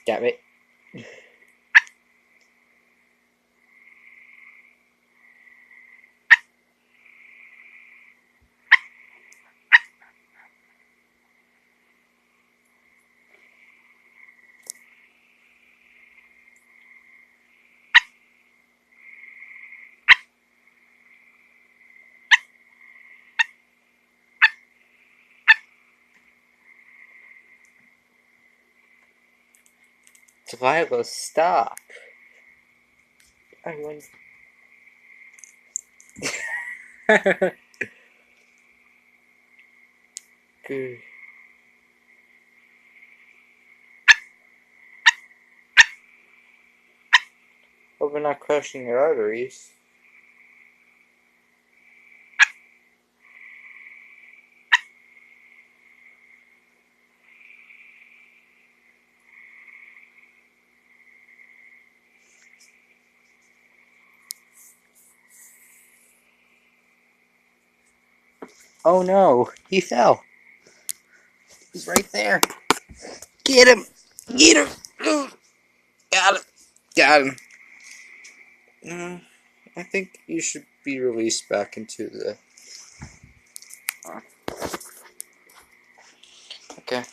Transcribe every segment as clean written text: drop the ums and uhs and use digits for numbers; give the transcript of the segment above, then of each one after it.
Damn it. Delilah, stop. I want. Good. Hope we're not crushing your arteries. Oh no, he fell. He's right there. Get him! Get him! Got him! Got him. I think you should be released back into the... Okay.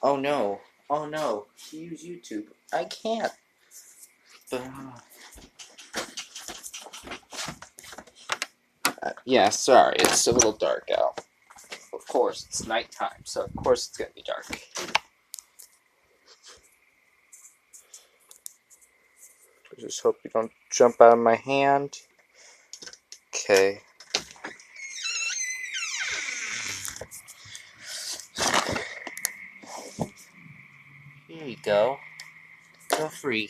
Oh no. Oh no. Use YouTube. I can't. Yeah, sorry. It's a little dark out. Of course, it's nighttime, so of course it's gonna be dark. I just hope you don't jump out of my hand. Okay. Here you go. Go free.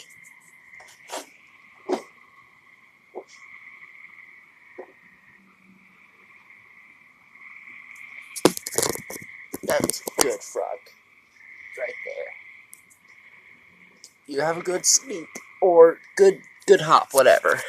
That's a good frog. Right there. You have a good sleep. Or good hop, whatever.